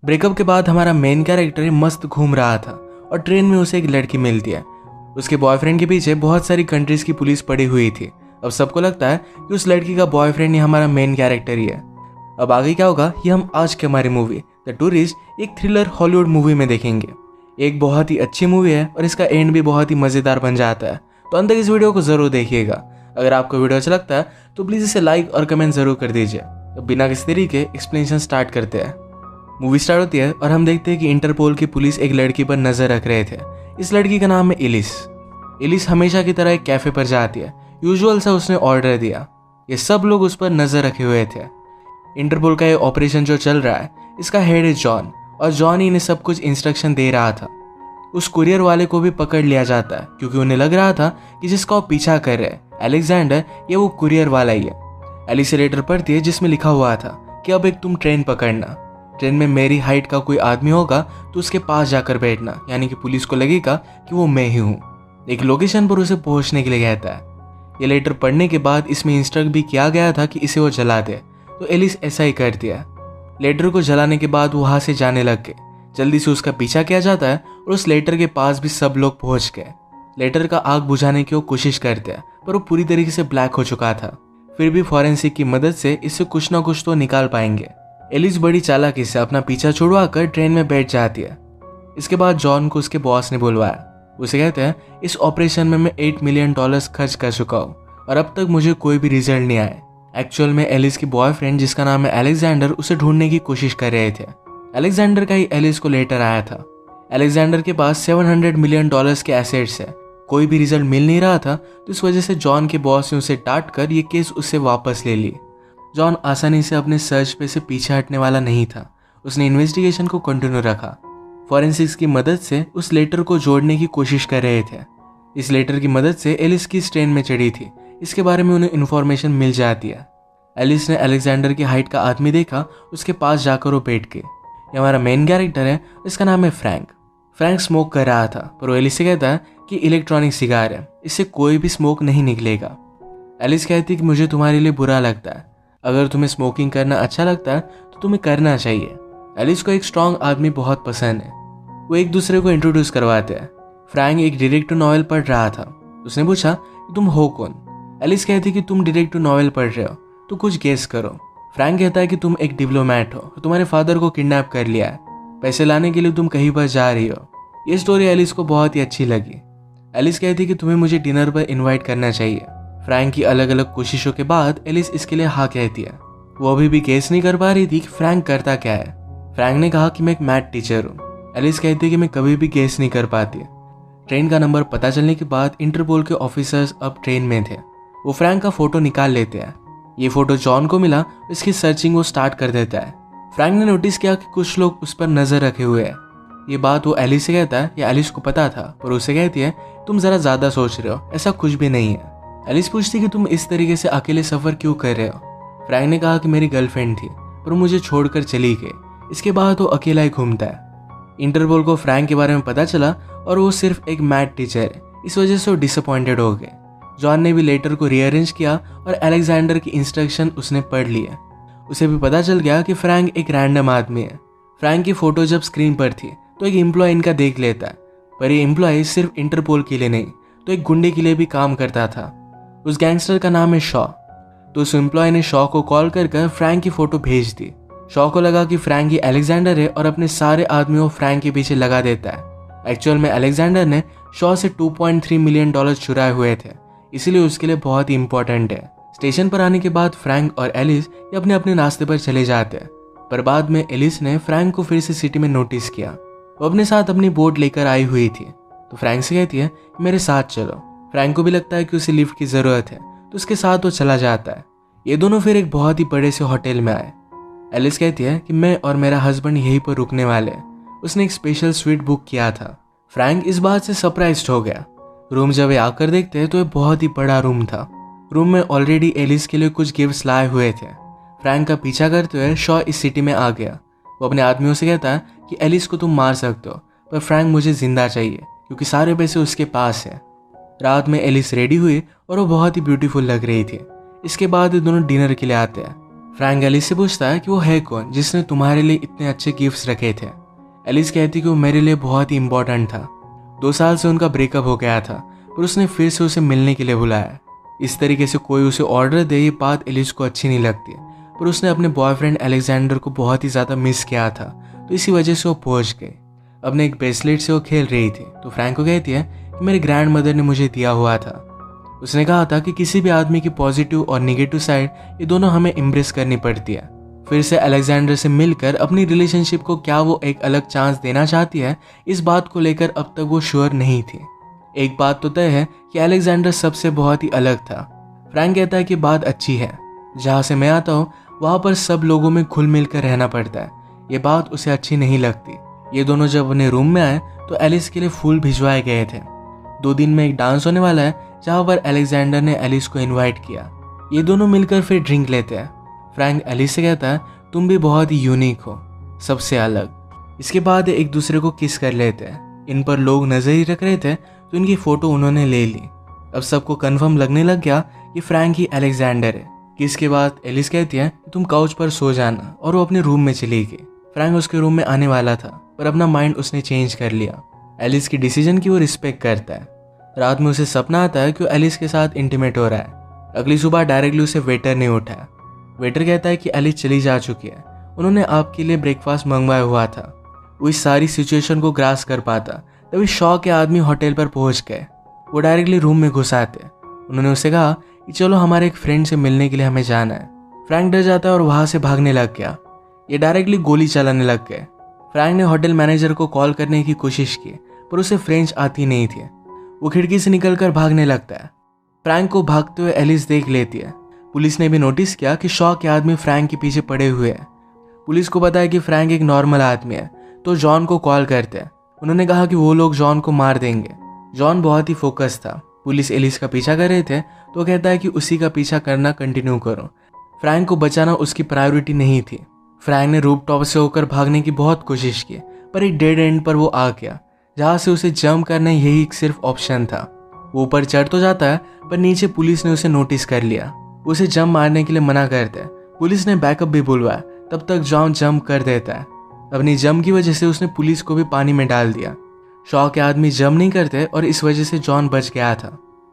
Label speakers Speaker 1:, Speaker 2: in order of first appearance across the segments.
Speaker 1: Breakup के बाद हमारा मेन कैरेक्टर मस्त घूम रहा था और ट्रेन में उसे एक लड़की मिलती है। उसके बॉयफ्रेंड के पीछे बहुत सारी कंट्रीज की पुलिस पड़ी हुई थी। अब सबको लगता है कि उस लड़की का बॉयफ्रेंड ही हमारा मेन कैरेक्टर ही है। अब आगे क्या होगा ये हम आज के हमारी मूवी द टूरिस्ट एक थ्रिलर हॉलीवुड मूवी में देखेंगे। एक बहुत ही अच्छी मूवी है और इसका एंड भी बहुत ही मज़ेदार बन जाता है, तो अंत तक इस वीडियो को ज़रूर देखिएगा। अगर आपको वीडियो अच्छा लगता है तो प्लीज़ इसे लाइक और कमेंट ज़रूर कर दीजिए। तो बिना किसी तरीके एक्सप्लेनेशन स्टार्ट करते हैं। मूवी स्टार्ट होती है और हम देखते हैं कि इंटरपोल की पुलिस एक लड़की पर नज़र रख रहे थे। इस लड़की का नाम है एलिस। एलिस हमेशा की तरह एक कैफ़े पर जाती है। यूजुअल सा उसने ऑर्डर दिया। ये सब लोग उस पर नज़र रखे हुए थे। इंटरपोल का ये ऑपरेशन जो चल रहा है इसका हेड है जॉन, और जॉन ही इन्हें सब कुछ इंस्ट्रक्शन दे रहा था। उस कुरियर वाले को भी पकड़ लिया जाता है क्योंकि उन्हें लग रहा था कि जिसका वो पीछा कर रहे हैं अलेक्जेंडर, ये वो कुरियर वाला ही है। एलिस से लेटर पढ़ती है जिसमें लिखा हुआ था कि अब एक तुम ट्रेन पकड़ना, ट्रेन में मेरी हाइट का कोई आदमी होगा तो उसके पास जाकर बैठना, यानी कि पुलिस को लगेगा कि वो मैं ही हूँ। एक लोकेशन पर उसे पहुँचने के लिए कहता है। ये लेटर पढ़ने के बाद इसमें इंस्ट्रक्ट भी किया गया था कि इसे वो जला दे, तो एलिस ऐसा ही कर दिया। लेटर को जलाने के बाद वहाँ से जाने लग गए। जल्दी से उसका पीछा किया जाता है और उस लेटर के पास भी सब लोग पहुँच गए। लेटर का आग बुझाने की वो कोशिश करते हैं पर वो पूरी तरीके से ब्लैक हो चुका था। फिर भी फॉरेंसिक की मदद से इससे कुछ ना कुछ तो निकाल पाएंगे। एलिस बड़ी चालाकी से अपना पीछा छुड़वा कर ट्रेन में बैठ जाती है। इसके बाद जॉन को उसके बॉस ने बुलवाया। उसे कहते हैं इस ऑपरेशन में मैं $8 मिलियन खर्च कर चुका हूँ और अब तक मुझे कोई भी रिजल्ट नहीं आया। एक्चुअल में एलिस की बॉयफ्रेंड जिसका नाम है अलेक्जेंडर उसे ढूंढने की कोशिश कर रहे थे। अलेक्जेंडर का ही एलिस को लेटर आया था। अलेक्जेंडर के पास $700 मिलियन के एसेट्स है। कोई भी रिजल्ट मिल नहीं रहा था, तो इस वजह से जॉन के बॉस ने उसे डांट कर ये केस उससे वापस ले ली। जॉन आसानी से अपने सर्च पे से पीछे हटने वाला नहीं था। उसने इन्वेस्टिगेशन को कंटिन्यू रखा। फॉरेंसिक्स की मदद से उस लेटर को जोड़ने की कोशिश कर रहे थे। इस लेटर की मदद से एलिस किस ट्रेन में चढ़ी थी इसके बारे में उन्हें इन्फॉर्मेशन मिल जाती है। एलिस ने अलेक्जेंडर की हाइट का आदमी देखा, उसके पास जाकर वो बैठ गई। ये हमारा मेन कैरेक्टर है, इसका नाम है फ्रैंक। फ्रैंक स्मोक कर रहा था पर वो एलिस से कहता है कि इलेक्ट्रॉनिक सिगार है, इससे कोई भी स्मोक नहीं निकलेगा। एलिस कहती है कि मुझे तुम्हारे लिए बुरा लगता है, अगर तुम्हें स्मोकिंग करना अच्छा लगता है तो तुम्हें करना चाहिए। एलिस को एक स्ट्रॉन्ग आदमी बहुत पसंद है। वो एक दूसरे को इंट्रोड्यूस करवाते हैं। फ्रैंक एक डिटेक्टिव नॉवेल पढ़ रहा था। उसने पूछा कि तुम हो कौन। एलिस कहती कि तुम डिटेक्टिव नॉवेल पढ़ रहे हो तो कुछ गेस करो। फ्रैंक कहता है कि तुम एक डिप्लोमेट हो, तुम्हारे फादर को किडनैप कर लिया है, पैसे लाने के लिए तुम कहीं पर जा रही हो। ये स्टोरी एलिस को बहुत ही अच्छी लगी। एलिस कहती कि तुम्हें मुझे डिनर पर इनवाइट करना चाहिए। फ्रैंक की अलग अलग कोशिशों के बाद एलिस इसके लिए हाँ कहती है। वो अभी भी गेस नहीं कर पा रही थी कि फ्रैंक करता क्या है। फ्रैंक ने कहा कि मैं एक मैथ टीचर हूँ। एलिस कहती है कि मैं कभी भी गेस नहीं कर पाती। ट्रेन का नंबर पता चलने के बाद इंटरपोल के ऑफिसर्स अब ट्रेन में थे। वो फ्रैंक का फोटो निकाल लेते हैं। ये फोटो जॉन को मिला, इसकी सर्चिंग वो स्टार्ट कर देता है। फ्रैंक ने नोटिस किया कि कुछ लोग उस पर नजर रखे हुए हैं। ये बात वो एलिस से कहता है। या एलिस को पता था पर उसे कहती है तुम जरा ज्यादा सोच रहे हो, ऐसा कुछ भी नहीं है। एलिस पूछती कि तुम इस तरीके से अकेले सफर क्यों कर रहे हो। फ्रैंक ने कहा कि मेरी गर्लफ्रेंड थी पर मुझे छोड़कर चली गई। इसके बाद वो अकेला ही घूमता है। इंटरपोल को फ्रैंक के बारे में पता चला और वो सिर्फ एक मैथ टीचर है, इस वजह से वो डिसअपॉइंटेड हो गए। जॉन ने भी लेटर को रीअरेंज किया और अलेक्जेंडर की इंस्ट्रक्शन उसने पढ़ लिए। उसे भी पता चल गया कि फ्रैंक एक रैंडम आदमी है। फ्रैंक की फोटो जब स्क्रीन पर थी तो एक एम्प्लॉय इनका देख लेता है, पर ये एम्प्लॉय सिर्फ इंटरपोल के लिए नहीं तो एक गुंडे के लिए भी काम करता था। उस गैंगस्टर का नाम है शॉ। तो उस एम्प्लॉय ने शॉ को कॉल कर फ्रैंक की फोटो भेज दी। शॉ को लगा कि फ्रैंक ही अलेक्जेंडर है और अपने सारे आदमियों फ्रैंक के पीछे लगा देता है। एक्चुअल में अलेक्जेंडर ने शॉ से $2.3 मिलियन चुराए हुए थे, इसीलिए उसके लिए बहुत ही इंपॉर्टेंट है। स्टेशन पर आने के बाद फ्रैंक और एलिस ये अपने अपने रास्ते पर चले जाते हैं, पर बाद में एलिस ने फ्रैंक को फिर से सिटी में नोटिस किया। वो अपने साथ अपनी बोट लेकर आई हुई थी, तो फ्रैंक से कहती है मेरे साथ चलो। फ्रैंक को भी लगता है कि उसे लिफ्ट की ज़रूरत है, तो उसके साथ वो चला जाता है। ये दोनों फिर एक बहुत ही बड़े से होटल में आए। एलिस कहती है कि मैं और मेरा हस्बैंड यहीं पर रुकने वाले हैं। उसने एक स्पेशल स्वीट बुक किया था। फ्रैंक इस बात से सरप्राइज्ड हो गया। रूम जब ये आकर देखते हैं तो ये बहुत ही बड़ा रूम था। रूम में ऑलरेडी एलिस के लिए कुछ गिफ्ट्स लाए हुए थे। फ्रैंक का पीछा करते हुए शॉ इस सिटी में आ गया। वो अपने आदमियों से कहता है कि एलिस को तुम मार सकते हो, पर फ्रैंक मुझे जिंदा चाहिए क्योंकि सारे पैसे उसके पास है। रात में एलिस रेडी हुई और वो बहुत ही ब्यूटीफुल लग रही थी। इसके बाद ये दोनों डिनर के लिए आते हैं। फ्रैंक एलिस से पूछता है कि वो है कौन जिसने तुम्हारे लिए इतने अच्छे गिफ्ट्स रखे थे। एलिस कहती कि वो मेरे लिए बहुत ही इंपॉर्टेंट था। 2 साल से उनका ब्रेकअप हो गया था, पर उसने फिर से उसे मिलने के लिए बुलाया। इस तरीके से कोई उसे ऑर्डर दे, ये बात एलिस को अच्छी नहीं लगती, पर उसने अपने बॉयफ्रेंड अलेक्जेंडर को बहुत ही ज़्यादा मिस किया था, तो इसी वजह से वो पहुंच गई। अपने एक ब्रेसलेट से वो खेल रही थी, तो फ्रैंक को कहती है कि मेरे ग्रैंड मदर ने मुझे दिया हुआ था। उसने कहा था कि किसी भी आदमी की पॉजिटिव और निगेटिव साइड ये दोनों हमें इम्प्रेस करनी पड़ती है। फिर से अलेक्जेंडर से मिलकर अपनी रिलेशनशिप को क्या वो एक अलग चांस देना चाहती है, इस बात को लेकर अब तक वो श्योर नहीं थी। एक बात तो तय है कि अलेक्जेंडर सबसे बहुत ही अलग था। फ्रैंक कहता है कि बात अच्छी है, जहाँ से मैं आता हूँ वहाँ पर सब लोगों में घुल मिल कर रहना पड़ता है। ये बात उसे अच्छी नहीं लगती। ये दोनों जब अपने रूम में आए तो एलिस के लिए फूल भिजवाए गए थे। 2 दिन में एक डांस होने वाला है जहाँ पर अलेक्जेंडर ने एलिस को इनवाइट किया। ये दोनों मिलकर फिर ड्रिंक लेते हैं। फ्रैंक एलिस से कहता है तुम भी बहुत ही यूनिक हो, सबसे अलग। इसके बाद एक दूसरे को किस कर लेते हैं। इन पर लोग नजर ही रख रहे थे तो इनकी फोटो उन्होंने ले ली। अब सबको कंफर्म लगने लग गया कि फ्रैंक ही अलेक्जेंडर है। किस के बाद एलिस कहती है तुम काउच पर सो जाना, और वो अपने रूम में चली गई। फ्रैंक उसके रूम में आने वाला था, पर अपना माइंड उसने चेंज कर लिया। एलिस की डिसीजन की वो रिस्पेक्ट करता है। रात में उसे सपना आता है कि वो एलिस के साथ इंटीमेट हो रहा है। अगली सुबह डायरेक्टली उसे वेटर ने उठाया। वेटर कहता है कि एलिस चली जा चुकी है, उन्होंने आपके लिए ब्रेकफास्ट मंगवाया हुआ था। वो इस सारी सिचुएशन को ग्रास कर पाता, तभी शॉ के आदमी होटल पर पहुंच गए। वो डायरेक्टली रूम में घुस आते। उन्होंने उसे कहा कि चलो हमारे एक फ्रेंड से मिलने के लिए हमें जाना है। फ्रैंक डर जाता है और वहां से भागने लग गया। ये डायरेक्टली गोली चलाने लग गए। फ्रैंक ने होटल मैनेजर को कॉल करने की कोशिश की, पर उसे फ्रेंच आती नहीं थी। वो खिड़की से निकलकर भागने लगता है। फ्रैंक को भागते हुए एलिस देख लेती है। पुलिस ने भी नोटिस किया कि शॉ के आदमी फ्रैंक के पीछे पड़े हुए हैं। पुलिस को पता है कि फ्रैंक एक नॉर्मल आदमी है, तो जॉन को कॉल करते हैं। उन्होंने कहा कि वो लोग जॉन को मार देंगे। जॉन बहुत ही फोकस था। पुलिस एलिस का पीछा कर रहे थे, तो कहता है कि उसी का पीछा करना कंटिन्यू करो। फ्रैंक को बचाना उसकी प्रायोरिटी नहीं थी। फ्रैंक ने रूफ टॉप से होकर भागने की बहुत कोशिश की, पर एक डेड एंड पर वो आ गया, जहाँ से उसे जंप करना यही सिर्फ ऑप्शन था। वो ऊपर चढ़ तो जाता है, पर नीचे पुलिस ने उसे नोटिस कर लिया। उसे जंप मारने के लिए मना करते हैं। पुलिस ने बैकअप भी बुलवाया, तब तक जॉन जंप कर देता है। अपनी जंप की वजह से उसने पुलिस को भी पानी में डाल दिया। शॉ के आदमी जंप नहीं करते और इस वजह से जॉन बच गया था।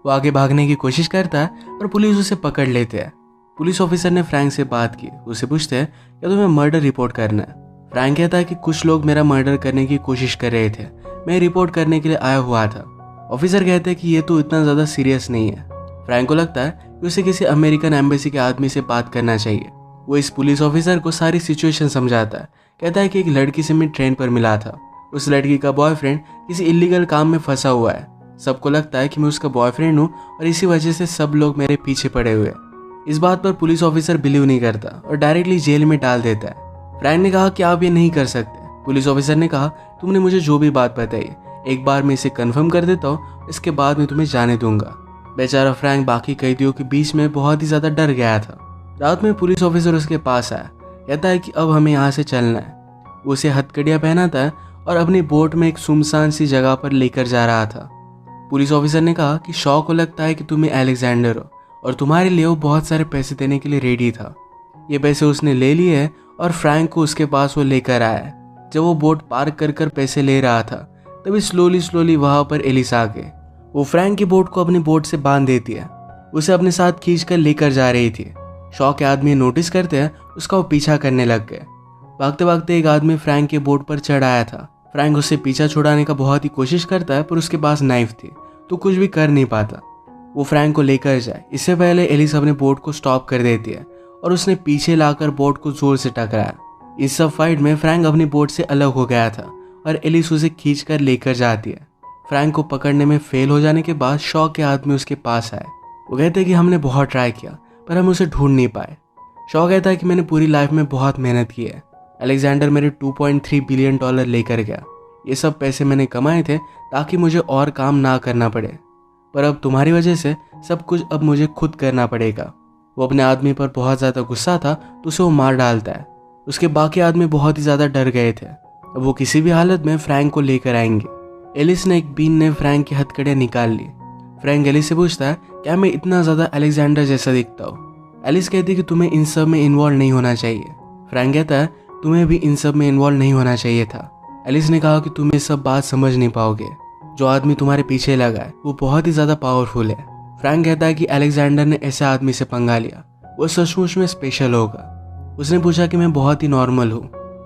Speaker 1: वो आगे भागने की कोशिश करता है, पर पुलिस उसे पकड़ लेते हैं। पुलिस ऑफिसर ने फ्रैंक से बात की। उसे पूछते हैं क्या तुम्हें मर्डर रिपोर्ट करना है। फ्रैंक कहता है कि कुछ लोग मेरा मर्डर करने की कोशिश कर रहे थे, मैं रिपोर्ट करने के लिए आया हुआ था। ऑफिसर कहते हैं कि ये तो इतना ज़्यादा सीरियस नहीं है। फ्रैंक को लगता है कि उसे किसी अमेरिकन एम्बेसी के आदमी से बात करना चाहिए। वो इस पुलिस ऑफिसर को सारी सिचुएशन समझाता है। कहता है कि एक लड़की से मैं ट्रेन पर मिला था। उस लड़की का बॉयफ्रेंड किसी इलीगल काम में फंसा हुआ है। सबको लगता है कि मैं उसका बॉयफ्रेंड हूँ और इसी वजह से सब लोग मेरे पीछे पड़े हुए हैं। इस बात पर पुलिस ऑफिसर बिलीव नहीं करता और डायरेक्टली जेल में डाल देता है। फ्रैंक ने कहा कि आप ये नहीं कर सकते। पुलिस ऑफिसर ने कहा तुमने मुझे जो भी बात बताई, एक बार मैं इसे कंफर्म कर देता हूँ, इसके बाद मैं तुम्हें जाने दूंगा। बेचारा फ्रैंक बाकी कैदियों के बीच में बहुत ही ज़्यादा डर गया था। रात में पुलिस ऑफिसर उसके पास आया। कहता है कि अब हमें यहाँ से चलना है। वो उसे हथकड़ियाँ पहनाता है और अपनी बोट में एक सुनसान सी जगह पर लेकर जा रहा था। पुलिस ऑफिसर ने कहा कि शॉ को लगता है कि तुम्हें अलेक्जेंडर हो और तुम्हारे लिए वो बहुत सारे पैसे देने के लिए रेडी था। ये पैसे उसने ले लिए हैं और फ्रैंक को उसके पास वो लेकर आया। जब वो बोट पार्क कर कर पैसे ले रहा था, तभी स्लोली वहाँ पर एलिस आ गई। वो फ्रैंक की बोट को अपनी बोट से बांध देती है। उसे अपने साथ खींच कर लेकर जा रही थी। शॉ के आदमी नोटिस करते हैं, उसका वो पीछा करने लग गए। भागते भागते एक आदमी फ्रैंक के बोट पर चढ़ आया था। फ्रैंक उससे पीछा छुड़ाने का बहुत ही कोशिश करता है, पर उसके पास नाइफ थी, तो कुछ भी कर नहीं पाता। वो फ्रैंक को लेकर जाए इससे पहले एलिस अपने बोट को स्टॉप कर देती है और उसने पीछे लाकर बोट को जोर से टकराया। इस सब फाइट में फ्रैंक अपनी बोट से अलग हो गया था और एलिस उसे खींच कर लेकर जाती है। फ्रैंक को पकड़ने में फेल हो जाने के बाद शॉ के आदमी उसके पास आए। वो कहते हैं कि हमने बहुत ट्राई किया, पर हम उसे ढूंढ नहीं पाए। शॉ कहता है कि मैंने पूरी लाइफ में बहुत मेहनत की है। अलेक्जेंडर मेरे $2.3 बिलियन लेकर गया। ये सब पैसे मैंने कमाए थे ताकि मुझे और काम ना करना पड़े, पर अब तुम्हारी वजह से सब कुछ अब मुझे खुद करना पड़ेगा। वो अपने आदमी पर बहुत ज़्यादा गुस्सा था, तो उसे वो मार डालता है। उसके बाकी आदमी बहुत ही ज़्यादा डर गए थे। अब वो किसी भी हालत में फ्रैंक को लेकर आएंगे। एलिस ने एक बीन ने फ्रैंक की हथकड़ियाँ निकाल ली। फ्रैंक एलिस से पूछता है क्या मैं इतना ज़्यादा अलेक्जेंडर जैसा दिखता हूँ। एलिस कहती है कि तुम्हें इन सब में इन्वॉल्व नहीं होना चाहिए। फ्रैंक कहता है तुम्हें भी इन सब में इन्वॉल्व नहीं होना चाहिए था। एलिस ने कहा कि तुम ये सब बात समझ नहीं पाओगे। जो आदमी तुम्हारे पीछे लगा है वो बहुत ही ज़्यादा पावरफुल है। फ्रैंक कहता है कि अलेक्जेंडर ने ऐसे आदमी से पंगा लिया, वो सचमुच में स्पेशल होगा। उसने पूछा कि मैं बहुत ही नॉर्मल हूँ,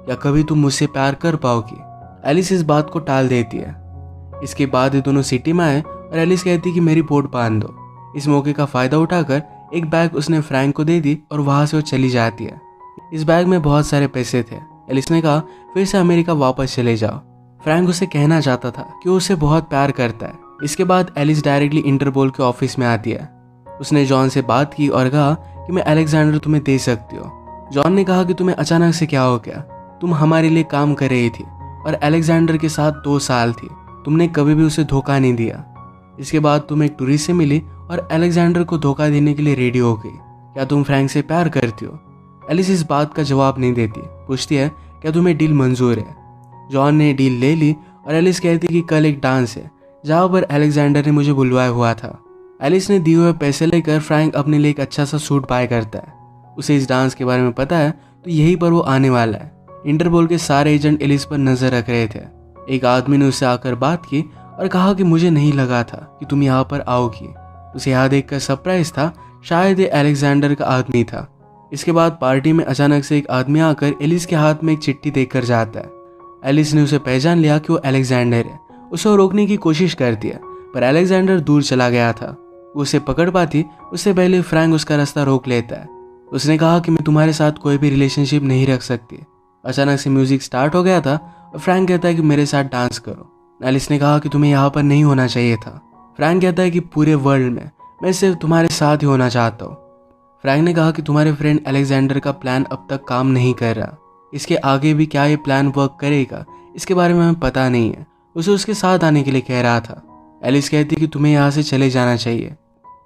Speaker 1: या कभी तुम मुझसे प्यार कर पाओगी। एलिस इस बात को टाल देती है। इसके बाद ये दोनों सिटी में आए और एलिस कहती है कि मेरी बोट बांध दो। इस मौके का फ़ायदा उठाकर एक बैग उसने फ्रैंक को दे दी और वहाँ से वो चली जाती है। इस बैग में बहुत सारे पैसे थे। एलिस ने कहा फिर से अमेरिका वापस चले जाओ। फ्रैंक उसे कहना चाहता था कि वो उसे बहुत प्यार करता है। इसके बाद एलिस डायरेक्टली इंटरपोल के ऑफिस में आती है। उसने जॉन से बात की और कहा कि मैं अलेक्जेंडर तुम्हें दे सकती हूँ। जॉन ने कहा कि तुम्हें अचानक से क्या हो गया, तुम हमारे लिए काम कर रही थी और अलेक्जेंडर के साथ 2 साल थी, तुमने कभी भी उसे धोखा नहीं दिया। इसके बाद तुम एक टूरिस्ट से मिली और अलेक्जेंडर को धोखा देने के लिए रेडी हो गई। क्या तुम फ्रैंक से प्यार करती हो? एलिस इस बात का जवाब नहीं देती, पूछती है क्या तुम्हें डील मंजूर है। जॉन ने डील ले ली और एलिस कहती कि कल एक डांस है जहाँ पर अलेक्जेंडर ने मुझे बुलवाया हुआ था। एलिस ने दिए हुए पैसे लेकर फ्रैंक अपने लिए एक अच्छा सा सूट बाय करता है। उसे इस डांस के बारे में पता है तो यहीं पर वो आने वाला है। इंटरपोल के सारे एजेंट एलिस पर नजर रख रहे थे। एक आदमी ने उससे आकर बात की और कहा कि मुझे नहीं लगा था कि तुम यहाँ पर आओगी। उसे यहाँ देखकर सरप्राइज था, शायद ये अलेक्जेंडर का आदमी था। इसके बाद पार्टी में अचानक से एक आदमी आकर एलिस के हाथ में एक चिट्ठी देकर जाता है। एलिस ने उसे पहचान लिया कि वो अलेक्जेंडर है। उसे रोकने की कोशिश करती है पर अलेक्जेंडर दूर चला गया था। उसे पकड़ पाती उससे पहले फ्रैंक उसका रास्ता रोक लेता है। उसने कहा कि मैं तुम्हारे साथ कोई भी रिलेशनशिप नहीं रख सकती। अचानक से म्यूजिक स्टार्ट हो गया था और फ्रैंक कहता है कि मेरे साथ डांस करो। एलिस ने कहा कि तुम्हें यहाँ पर नहीं होना चाहिए था। फ्रैंक कहता है कि पूरे वर्ल्ड में मैं सिर्फ तुम्हारे साथ ही होना चाहता हूँ। फ्रैंक ने कहा कि तुम्हारे फ्रेंड अलेक्जेंडर का प्लान अब तक काम नहीं कर रहा, इसके आगे भी क्या ये प्लान वर्क करेगा इसके बारे में हमें पता नहीं है। उसे उसके साथ आने के लिए कह रहा था। एलिस कहती कि तुम्हें यहाँ से चले जाना चाहिए,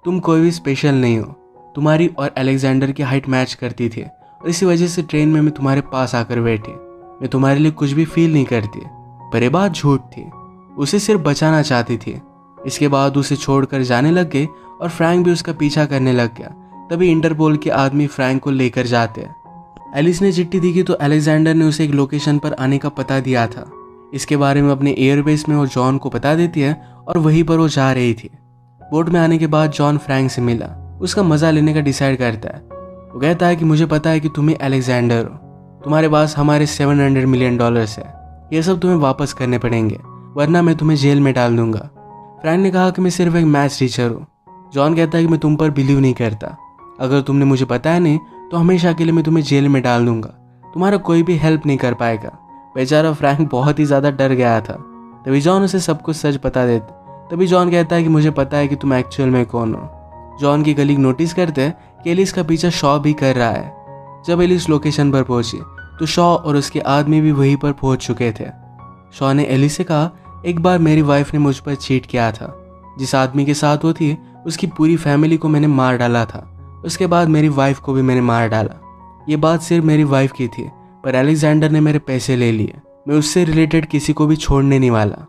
Speaker 1: तुम कोई भी स्पेशल नहीं हो। तुम्हारी और अलेक्जेंडर की हाइट मैच करती थी और इसी वजह से ट्रेन में मैं तुम्हारे पास आकर बैठी। मैं तुम्हारे लिए कुछ भी फील नहीं करती, पर ये बात झूठ थी। उसे सिर्फ बचाना चाहती थी। इसके बाद उसे छोड़कर जाने लग गए और फ्रैंक भी उसका पीछा करने लग गया। तभी इंटरपोल के आदमी फ्रैंक को लेकर जाते हैं। एलिस ने चिट्ठी दी तो अलेक्जेंडर ने उसे एक लोकेशन पर आने का पता दिया था। इसके बारे में अपने एयरबेस में वो जॉन को बता देती है और वहीं पर वो जा रही थी। बोट में आने के बाद जॉन फ्रैंक से मिला, उसका मजा लेने का डिसाइड करता है। वो कहता है कि मुझे पता है कि तुम्हें अलेक्जेंडर हो, तुम्हारे पास हमारे $700 मिलियन है, ये सब तुम्हें वापस करने पड़ेंगे वरना मैं तुम्हें जेल में डाल दूंगा। फ्रैंक ने कहा कि मैं सिर्फ एक मैथ्स टीचर हूँ। जॉन कहता है कि मैं तुम पर बिलीव नहीं करता, अगर तुमने मुझे बताया नहीं तो हमेशा के लिए मैं तुम्हें जेल में डाल दूंगा, तुम्हारा कोई भी हेल्प नहीं कर पाएगा। बेचारा फ्रैंक बहुत ही ज़्यादा डर गया था। तभी जॉन उसे सब कुछ सच बता देता। तभी जॉन कहता है कि मुझे पता है कि तुम एक्चुअल में कौन हो। जॉन की कलीग नोटिस करते हैं कि एलिस का पीछा शॉ भी कर रहा है। जब एलिस लोकेशन पर पहुंची तो शॉ और उसके आदमी भी वहीं पर पहुंच चुके थे। शॉ ने एलिस से कहा एक बार मेरी वाइफ ने मुझ पर चीट किया था, जिस आदमी के साथ वो थी उसकी पूरी फैमिली को मैंने मार डाला था, उसके बाद मेरी वाइफ को भी मैंने मार डाला। ये बात सिर्फ मेरी वाइफ की थी, पर अलेक्जेंडर ने मेरे पैसे ले लिए, मैं उससे रिलेटेड किसी को भी छोड़ने नहीं वाला।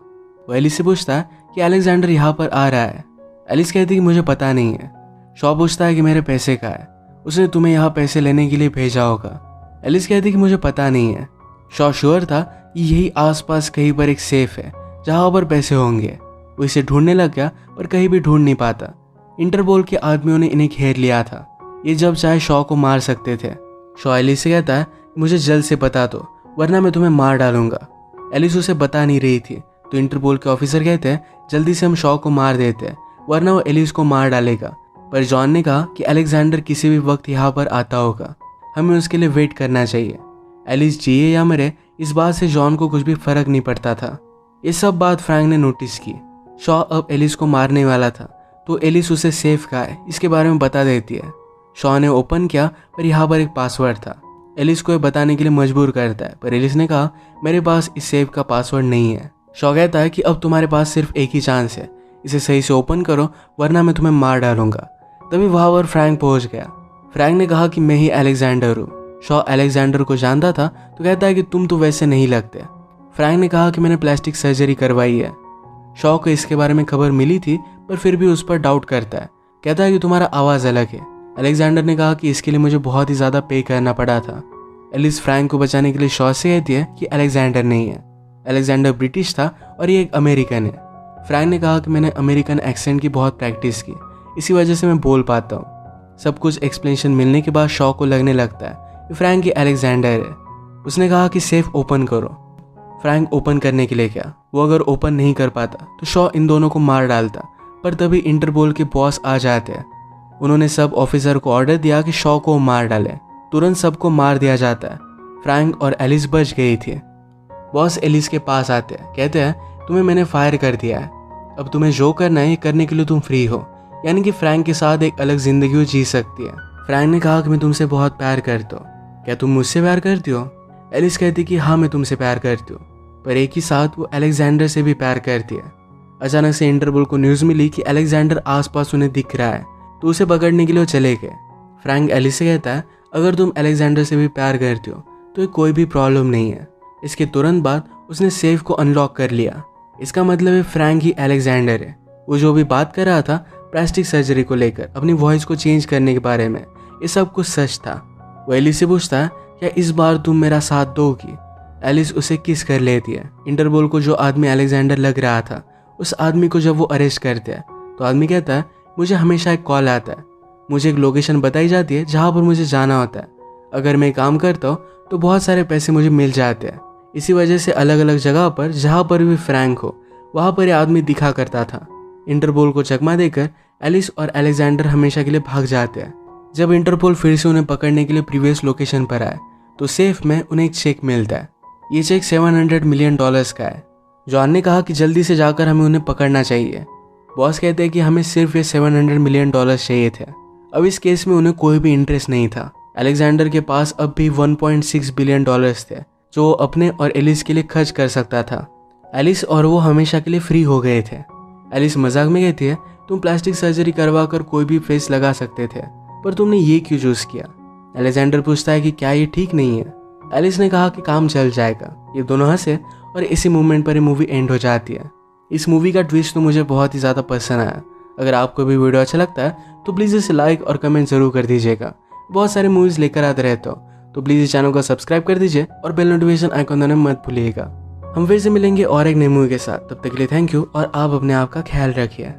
Speaker 1: वो एलिस से पूछता है कि अलेक्जेंडर यहाँ पर आ रहा है। एलिस कहती कि मुझे पता नहीं है। शॉ पूछता है कि मेरे पैसे कहाँ है, उसने तुम्हें यहाँ पैसे लेने के लिए भेजा होगा। एलिस कहती कि मुझे पता नहीं है। शॉ श्योर था कि यही आसपास कहीं पर एक सेफ है जहाँ पर पैसे होंगे। वो इसे ढूंढने लग गया पर कहीं भी ढूंढ नहीं पाता। इंटरपोल के आदमियों ने इन्हें घेर लिया था, ये जब चाहे शॉ को मार सकते थे। शॉ एलिस से कहता है मुझे जल्द से बता दो वरना मैं तुम्हें मार डालूंगा। एलिस उसे बता नहीं रही थी तो इंटरपोल के ऑफिसर कहते हैं जल्दी से हम शॉ को मार देते हैं वरना वो एलिस को मार डालेगा। पर जॉन ने कहा कि अलेक्जेंडर किसी भी वक्त यहाँ पर आता होगा, हमें उसके लिए वेट करना चाहिए। एलिस जिए या मरे इस बात से जॉन को कुछ भी फर्क नहीं पड़ता था। ये सब बात फ्रैंक ने नोटिस की। शॉ अब एलिस को मारने वाला था तो एलिस उसे सेफ कहाँ है इसके बारे में बता देती है। शॉ ने ओपन किया पर यहाँ पर एक पासवर्ड था। एलिस को ये बताने के लिए मजबूर करता है पर एलिस ने कहा मेरे पास इस सेफ का पासवर्ड नहीं है। शॉ कहता है कि अब तुम्हारे पास सिर्फ एक ही चांस है, इसे सही से ओपन करो वरना मैं तुम्हें मार डालूंगा। तभी वहाँ पर फ्रैंक पहुंच गया। फ्रैंक ने कहा कि मैं ही अलेक्जेंडर हूँ। शॉ अलेक्जेंडर को जानता था तो कहता है कि तुम तो वैसे नहीं लगते। फ्रैंक ने कहा कि मैंने प्लास्टिक सर्जरी करवाई है। शॉ को इसके बारे में खबर मिली थी पर फिर भी उस पर डाउट करता है। कहता है कि तुम्हारा आवाज़ अलग है, अलेक्जेंडर ने कहा कि इसके लिए मुझे बहुत ही ज़्यादा पे करना पड़ा था। एलिस फ्रैंक को बचाने के लिए शॉ से कहती है कि अलेक्जेंडर नहीं है, अलेक्जेंडर ब्रिटिश था और ये एक अमेरिकन है। फ्रैंक ने कहा कि मैंने अमेरिकन एक्सेंट की बहुत प्रैक्टिस की, इसी वजह से मैं बोल पाता हूँ। सब कुछ एक्सप्लेनेशन मिलने के बाद शॉ को लगने लगता है कि फ्रैंक ही अलेक्जेंडर है। उसने कहा कि सेफ ओपन करो। फ्रैंक ओपन करने के लिए गया। वो अगर ओपन नहीं कर पाता तो शॉ इन दोनों को मार डालता, पर तभी इंटरपोल के बॉस आ जाते हैं। उन्होंने सब ऑफिसर को ऑर्डर दिया कि शॉ को मार डालें। तुरंत सबको मार दिया जाता है। फ्रैंक और एलिस बच गई थी। बॉस एलिस के पास आते हैं, कहते हैं तुम्हें मैंने फायर कर दिया है, अब तुम्हें जो करना है ये करने के लिए तुम फ्री हो, यानी कि फ्रैंक के साथ एक अलग जिंदगी जी सकती है। फ्रैंक ने कहा कि मैं तुमसे बहुत प्यार करता हूँ, क्या तुम मुझसे प्यार करती हो? एलिस कहती कि हाँ मैं तुमसे प्यार करती हूँ, पर एक ही साथ वो अलेक्जेंडर से भी प्यार करती है। अचानक से इंटरपोल को न्यूज़ मिली कि अलेक्जेंडर आसपास उन्हें दिख रहा है, तो उसे पकड़ने के लिए वो चले गए। फ्रैंक एलिस से कहता है अगर तुम अलेक्जेंडर से भी प्यार करती हो तो ये कोई भी प्रॉब्लम नहीं है। इसके तुरंत बाद उसने सेफ को अनलॉक कर लिया। इसका मतलब है फ्रैंक ही अलेक्जेंडर है। वो जो भी बात कर रहा था प्लास्टिक सर्जरी को लेकर, अपनी वॉइस को चेंज करने के बारे में, ये सब कुछ सच था। वो एलिस से पूछता है क्या इस बार तुम मेरा साथ दोगी? एलिस उसे किस कर लेती है। इंटरपोल को जो आदमी अलेक्जेंडर लग रहा था, उस आदमी को जब वो अरेस्ट करते हैं तो आदमी कहता है मुझे हमेशा एक कॉल आता है, मुझे एक लोकेशन बताई जाती है जहाँ पर मुझे जाना होता है। अगर मैं काम करता हूँ तो बहुत सारे पैसे मुझे मिल जाते हैं। इसी वजह से अलग अलग जगह पर जहाँ पर भी फ्रैंक हो वहाँ पर ये आदमी दिखा करता था। इंटरपोल को चकमा देकर एलिस और अलेक्जेंडर हमेशा के लिए भाग जाते हैं। जब इंटरपोल फिर से उन्हें पकड़ने के लिए प्रीवियस लोकेशन पर आए तो सेफ में उन्हें एक चेक मिलता है। ये चेक $700 मिलियन का है। जॉन ने कहा कि जल्दी से जाकर हमें उन्हें पकड़ना चाहिए। बॉस कहते हैं कि हमें सिर्फ ये $700 मिलियन चाहिए थे। अब इस केस में उन्हें कोई भी इंटरेस्ट नहीं था। अलेक्जेंडर के पास अब भी $1.6 बिलियन थे जो वो अपने और एलिस के लिए खर्च कर सकता था। एलिस और वो हमेशा के लिए फ्री हो गए थे। एलिस मजाक में कहती है तुम प्लास्टिक सर्जरी करवा कर कोई भी फेस लगा सकते थे, पर तुमने ये क्यों चूज किया? अलेक्जेंडर पूछता है कि क्या ये ठीक नहीं है? एलिस ने कहा कि काम चल जाएगा। ये दोनों हंसे और इसी मूवमेंट पर ये मूवी एंड हो जाती है। इस मूवी का ट्विस्ट तो मुझे बहुत ही ज़्यादा पसंद आया। अगर आपको भी वीडियो अच्छा लगता है तो प्लीज़ इसे लाइक और कमेंट जरूर कर दीजिएगा। बहुत सारे मूवीज़ लेकर आते रहते हो तो प्लीज़ इस चैनल को सब्सक्राइब कर दीजिए और बेल नोटिफिकेशन आइकॉन दबाना मत भूलिएगा। हम फिर से मिलेंगे और एक नई मूवी के साथ। तब तक के लिए थैंक यू और आप अपने आप का ख्याल रखिए।